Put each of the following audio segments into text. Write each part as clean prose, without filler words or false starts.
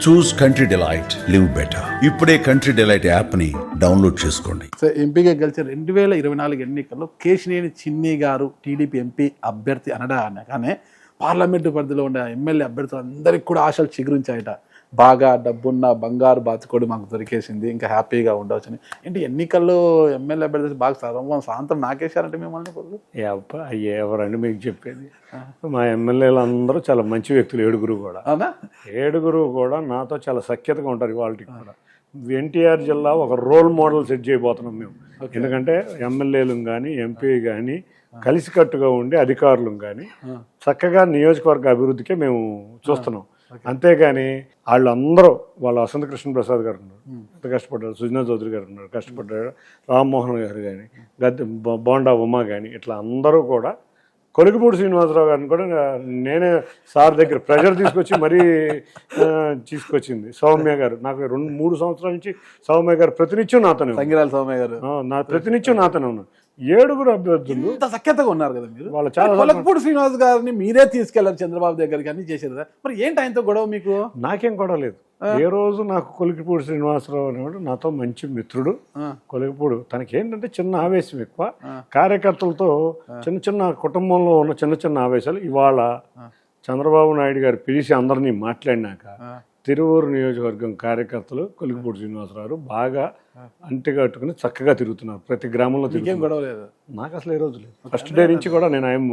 చూస్ country delight live better. ఇప్పుడే country delight app ని download చేసుకోండి. సో ఎంపీగా గెలిచిన 2024 ఎన్నికల్లో కేశినేని చిన్ని గారు టీడీపీ ఎంపీ అభ్యర్థి అనగానే పార్లమెంటు పరిధిలో ఉండే ఎమ్మెల్యే అభ్యర్థులు అందరికీ కూడా ఆశలు చిగురించాయట. బాగా డబ్బున్న బంగారు బాతుకోడు మాకు దొరికేసింది, ఇంకా హ్యాపీగా ఉండవచ్చని. ఏంటి ఎన్నికల్లో ఎమ్మెల్యే అభ్యర్థి బాగా సాంతం నాకేశారంటే మిమ్మల్ని ఎవరండి మీకు చెప్పేది? మా ఎమ్మెల్యేలు అందరూ చాలా మంచి వ్యక్తులు, ఏడుగురు కూడా నాతో చాలా సఖ్యతగా ఉంటారు. వాళ్ళకి కూడా ఎన్టీఆర్ జిల్లా ఒక రోల్ మోడల్ సెట్ చేయబోతున్నాం మేము. ఎందుకంటే ఎమ్మెల్యేలు కానీ ఎంపీ కానీ కలిసికట్టుగా ఉండి అధికారులు కానీ చక్కగా నియోజకవర్గ అభివృద్ధికే మేము చూస్తున్నాం. అంతేగాని వాళ్ళందరూ వాళ్ళ వసంత కృష్ణ ప్రసాద్ గారు ఉన్నారు, ఎంత కష్టపడ్డారు, సుజనా చౌదరి గారు ఉన్నారు, కష్టపడ్డారు, రామ్మోహన్ గారు కానీ, బోండా ఉమా కానీ, ఇట్లా అందరూ కూడా కొలికిపూడి శ్రీనివాసరావు గారిని కూడా నేనే సార్ దగ్గర ప్రెషర్ తీసుకొచ్చి మరీ తీసుకొచ్చింది. సౌమ్య గారు నాకు 2-3 సంవత్సరాల నుంచి సౌమ్య గారు ప్రతినిత్యం నాతోనే, సంగిరాల సౌమ్య గారు ప్రతినిత్యం నాతోనే ఉన్నారు. 7 అభ్యర్థులు ఇంత సఖ్యతగా ఉన్నారు కదా మీరు. వాళ్ళు చాలా కొలకపూడి శ్రీనివాస్ గారిని మీరే తీసుకెళ్లారు చంద్రబాబు దగ్గరికి, అన్ని చేశారు కదా. మరి ఏంటి ఆయనతో గొడవ మీకు? నాకేం గొడవ లేదు. ఏ రోజు నాకు కొలికిపూడి శ్రీనివాసరావు అనేవాడు నాతో మంచి మిత్రుడు. కొలికిపూడి తనకి ఏంటంటే చిన్న ఆవేశం ఎక్కువ, కార్యకర్తలతో చిన్న కుటుంబంలో ఉన్న చిన్న ఆవేశాలు. ఇవాళ చంద్రబాబు నాయుడు గారు పిలిచి అందరినీ మాట్లాడినాక తిరువూరు నియోజకవర్గం కార్యకర్తలు కొలికిపూడి శ్రీనివాసరావు బాగా అంటిగట్టుకుని చక్కగా తిరుగుతున్నారు. ప్రతి గ్రామంలో గొడవ లేదు. నాకు అసలు ఏ రోజు లేదు. ఫస్ట్ డే నుంచి కూడా నేను I'm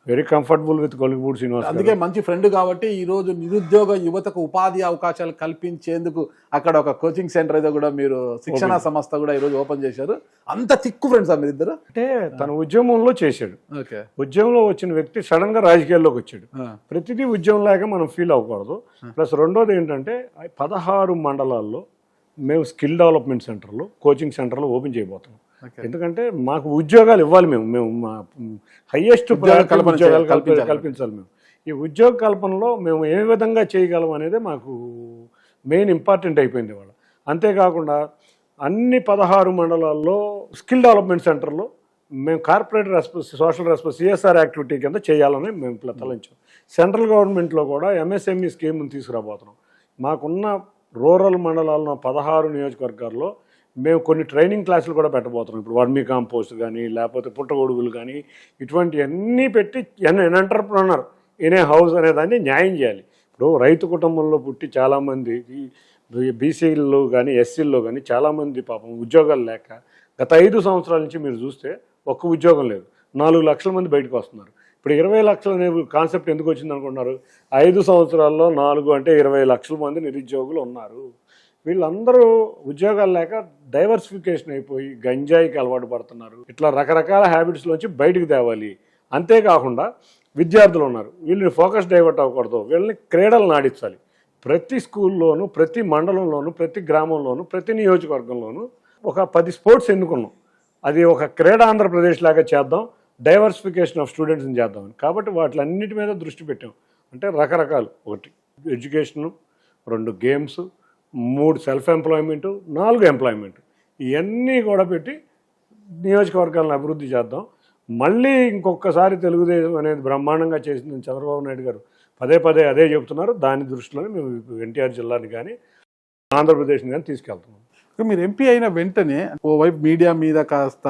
very comfortable with Kolikapudi Srinivas. అందుకే మంచి ఫ్రెండ్ కాబట్టి ఈ రోజు నిరుద్యోగ యువతకు ఉపాధి అవకాశాలు కల్పించేందుకు అక్కడ ఒక కోచింగ్ సెంటర్ అయితే కూడా మీరు శిక్షణ సంస్థ కూడా ఈ రోజు ఓపెన్ చేశారు. అంత తిక్కు ఫ్రెండ్స్ మీరు ఇద్దరు? అంటే తన ఉద్యమంలో చేశాడు. ఉద్యమంలో వచ్చిన వ్యక్తి సడన్ గా రాజకీయాల్లోకి వచ్చాడు. ప్రతిదీ ఉద్యమంలాగా మనం ఫీల్ అవ్వకూడదు. ప్లస్ రెండోది ఏంటంటే 16 మండలాల్లో మేము స్కిల్ డెవలప్మెంట్ సెంటర్లు, కోచింగ్ సెంటర్లు ఓపెన్ చేయబోతున్నాం. ఎందుకంటే మాకు ఉద్యోగాలు ఇవ్వాలి, మేము మా హైయెస్ట్ ఉద్యోగాలు కల్పించాలి. మేము ఈ ఉద్యోగ కల్పనలో మేము ఏ విధంగా చేయగలం అనేది మాకు మెయిన్ ఇంపార్టెంట్ అయిపోయింది వాళ్ళు. అంతేకాకుండా అన్ని 16 మండలాల్లో స్కిల్ డెవలప్మెంట్ సెంటర్లో మేము కార్పొరేట్ సోషల్ CSR యాక్టివిటీ కింద చేయాలని మేము తలంచాం. సెంట్రల్ గవర్నమెంట్లో కూడా MSME స్కీమ్ని తీసుకురాబోతున్నాం. మాకున్న రూరల్ మండలాల్లో 16 నియోజకవర్గాల్లో మేము కొన్ని ట్రైనింగ్ క్లాసులు కూడా పెట్టబోతున్నాం. ఇప్పుడు వర్మీ కాంపోస్ట్ కానీ, లేకపోతే పుట్టగొడుగులు కానీ, ఇటువంటివన్నీ పెట్టి ఎన్ ఎంటర్ప్రెన్యూర్ ఇన్ ఏ హౌస్ అనే దాన్ని న్యాయం చేయాలి. ఇప్పుడు రైతు కుటుంబంలో పుట్టి చాలామంది బీసీల్లో కానీ ఎస్సీల్లో కానీ చాలామంది పాపం ఉద్యోగాలు లేక గత 5 సంవత్సరాల నుంచి మీరు చూస్తే ఒక్క ఉద్యోగం లేదు. 4 లక్షల మంది బయటకు వస్తున్నారు. ఇప్పుడు 20 లక్షలు అనే కాన్సెప్ట్ ఎందుకు వచ్చింది అనుకుంటున్నారు? 5 సంవత్సరాల్లో 4 అంటే 20 లక్షల మంది నిరుద్యోగులు ఉన్నారు. వీళ్ళందరూ ఉద్యోగాలు లేక డైవర్సిఫికేషన్ అయిపోయి గంజాయికి అలవాటు పడుతున్నారు. ఇట్లా రకరకాల హ్యాబిట్స్లోంచి బయటకు తేవాలి. అంతేకాకుండా విద్యార్థులు ఉన్నారు, వీళ్ళని ఫోకస్ డైవర్ట్ అవ్వకూడదు, వీళ్ళని క్రీడలు నాడించాలి. ప్రతి స్కూల్లోనూ, ప్రతి మండలంలోనూ, ప్రతి గ్రామంలోనూ, ప్రతి నియోజకవర్గంలోనూ ఒక 10 స్పోర్ట్స్ ఎన్నుకున్నాం. అది ఒక క్రీడా ఆంధ్రప్రదేశ్ లాగా చేద్దాం, డైవర్సిఫికేషన్ ఆఫ్ స్టూడెంట్స్ని చేద్దాం. కాబట్టి వాటిలన్నిటి మీద దృష్టి పెట్టాం. అంటే రకరకాలు, 1 education, 2 games, 3 self employment, 4 employment, ఇవన్నీ కూడా పెట్టి నియోజకవర్గాలను అభివృద్ధి చేద్దాం. మళ్ళీ ఇంకొకసారి తెలుగుదేశం అనేది బ్రహ్మాండంగా చేసిందని చంద్రబాబు నాయుడు గారు పదే అదే చెబుతున్నారు. దాని దృష్టిలోనే మేము ఎన్టీఆర్ జిల్లాని కానీ ఆంధ్రప్రదేశ్ని కానీ తీసుకెళ్తున్నాం. మీరు ఎంపీ అయిన వెంటనే ఓవైపు మీడియా మీద కాస్త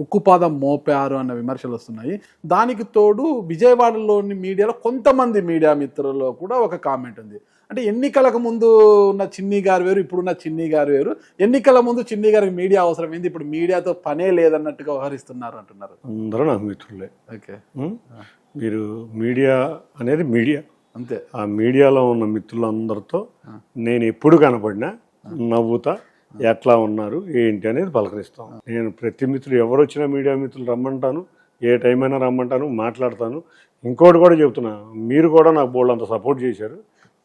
ఉక్కుపాదం మోపారు అన్న విమర్శలు వస్తున్నాయి. దానికి తోడు విజయవాడలోని మీడియాలో కొంతమంది మీడియా మిత్రుల్లో కూడా ఒక కామెంట్ ఉంది. అంటే ఎన్నికలకు ముందు ఉన్న చిన్ని గారు వేరు, ఇప్పుడున్న చిన్ని గారు వేరు. ఎన్నికల ముందు చిన్ని గారికి మీడియా అవసరం ఏంది, ఇప్పుడు మీడియాతో పనే లేదన్నట్టుగా వ్యవహరిస్తున్నారు అంటున్నారు. అందరూ నాకు మిత్రులే. ఓకే, మీరు మీడియా అనేది మీడియా అంతే. ఆ మీడియాలో ఉన్న మిత్రులందరితో నేను ఎప్పుడు కనపడినా నవ్వుతా, ఎట్లా ఉన్నారు ఏంటి అనేది పలకరిస్తాం. నేను ప్రతి మిత్రులు ఎవరు వచ్చినా మీడియా మిత్రులు రమ్మంటాను, ఏ టైం అయినా రమ్మంటాను, మాట్లాడతాను. ఇంకోటి కూడా చెప్తున్నా, మీరు కూడా నాకు బోల్డ్ అంత సపోర్ట్ చేశారు.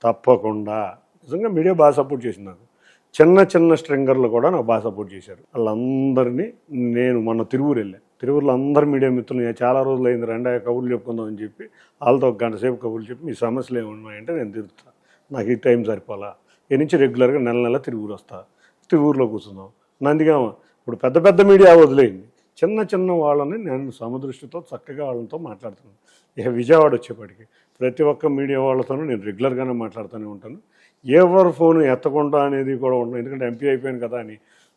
తప్పకుండా నిజంగా మీడియా బాగా సపోర్ట్ చేసింది నాకు. చిన్న స్ట్రింగర్లు కూడా నాకు బాగా సపోర్ట్ చేశారు. వాళ్ళందరినీ నేను మొన్న తిరువూరు వెళ్ళాను. తిరువూరులో అందరు మీడియా మిత్రులు చాలా రోజులు అయింది, రండి కబుర్లు చెప్పుకుందామని చెప్పి వాళ్ళతో 1 గంట సేపు కబుర్లు చెప్పి మీ సమస్యలు ఏమున్నాయంటే నేను తిరుగుతాను, నాకు ఈ టైం సరిపోలా, ఈ నుంచి రెగ్యులర్గా నెల తిరువూరు వస్తా, తిరువూరులో కూర్చుందాం. నందిగామ ఇప్పుడు పెద్ద మీడియా వదిలేయండి, చిన్న వాళ్ళని నేను సమదృష్టితో చక్కగా వాళ్ళతో మాట్లాడుతున్నాను. ఇక విజయవాడ వచ్చేప్పటికి ప్రతి ఒక్క మీడియా వాళ్ళతోనూ నేను రెగ్యులర్గానే మాట్లాడుతూనే ఉంటాను. ఎవరి ఫోన్ ఎత్తకుండా అనేది కూడా ఉండదు. ఎందుకంటే ఎంపీ అయిపోయాను కదా అని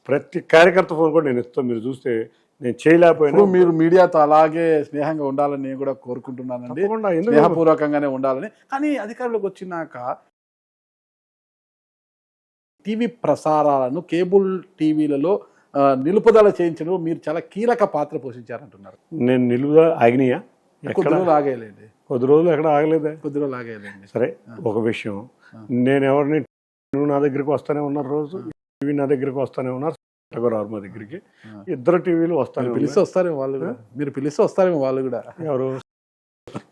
ప్రతి కార్యకర్త ఫోన్ కూడా నేను ఎత్తాను. మీరు చూస్తే నేను చేయలేకపోయినా ఇప్పుడు మీరు మీడియాతో అలాగే స్నేహంగా ఉండాలని నేను కూడా కోరుకుంటున్నానండి, తప్పకుండా. ఎందుకు స్నేహపూర్వకంగానే ఉండాలని. కానీ అధికారంలోకి వచ్చినాక టీవీ ప్రసారాలను కేబుల్ టీవీలలో నిలుపుదల చేయించడం మీరు చాలా కీలక పాత్ర పోషించారంటున్నారు. నేను నిలువుగా ఆగినాయా? కొద్ది రోజులు ఆగేయలేండి, కొద్ది రోజులు ఎక్కడ ఆగలేదే. కొద్ది రోజులు ఆగేయలేండి. సరే, ఒక విషయం, నేను ఎవరిని, నువ్వు నా దగ్గరికి వస్తానే ఉన్నారు, రోజు టీవీ నా దగ్గరికి వస్తానే ఉన్నారు, రావు మా దగ్గరికి ఇద్దరు టీవీలు వస్తానే పిలిస్తే వస్తారేమో వాళ్ళు కూడా, మీరు పిలిస్తే వస్తారేమో వాళ్ళు కూడా. ఎవరు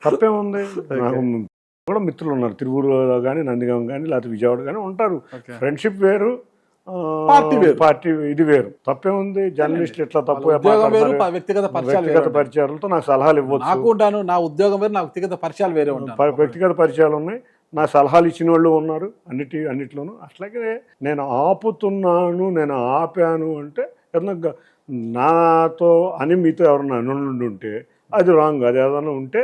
తప్పేముంది? నాకు కూడా మిత్రులు ఉన్నారు, తిరువురులో కానీ నందిగాం కానీ లేకపోతే విజయవాడ కానీ ఉంటారు. ఫ్రెండ్షిప్ వేరు, పార్టీ ఇది వేరు. తప్పేముంది? జర్నలిస్టులు ఇట్లా తప్పు వ్యక్తిగత పరిచయాలతో నాకు సలహాలు ఇవ్వచ్చు. నాకు ఉంటాను, నా ఉద్యోగం వేరు, నా వ్యక్తిగత పరిచయాలు వేరే ఉంటాయి. వ్యక్తిగత పరిచయాలు ఉన్నాయి, నా సలహాలు ఇచ్చిన వాళ్ళు ఉన్నారు అన్నిట్లోనూ. అట్లాగే నేను ఆపుతున్నాను, నేను ఆపాను అంటే ఏదన్నా నాతో అని మీతో ఎవరన్నా అనుండి ఉంటే అది రాంగ్. అది ఏదన్నా ఉంటే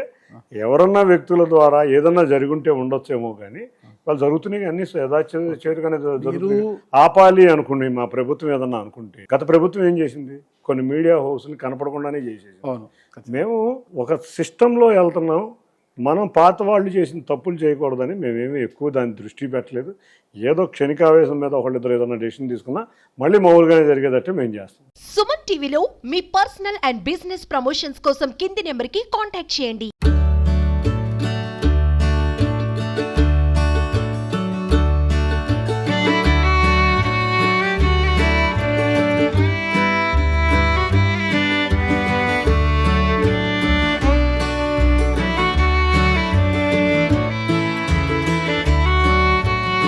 ఎవరన్నా వ్యక్తుల ద్వారా ఏదన్నా జరుగుంటే ఉండొచ్చేమో, కానీ వాళ్ళు జరుగుతున్నాయి అన్ని యథాచేతుగానే జరుగుతుంది. ఆపాలి అనుకుని మా ప్రభుత్వం ఏదన్నా అనుకుంటే, గత ప్రభుత్వం ఏం చేసింది? కొన్ని మీడియా హౌస్ని కనపడకుండానే చేసేది. మేము ఒక సిస్టంలో వెళ్తున్నాం, మనం పాత వాళ్ళు చేసిన తప్పులు చేయకూడదని మేమేమీ ఎక్కువ దాన్ని దృష్టి పెట్టలేదు. ఏదో క్షణికావేశం మీద ఒకళ్ళిద్దరు ఏదైనా డెసిషన్ తీసుకున్నా మళ్ళీ మామూలుగానే జరిగేటట్టు మేము చేస్తాం. సుమన్ టీవీలో మీ పర్సనల్ అండ్ బిజినెస్ ప్రమోషన్స్ కోసం కింది నెంబర్కి కాంటాక్ట్ చేయండి.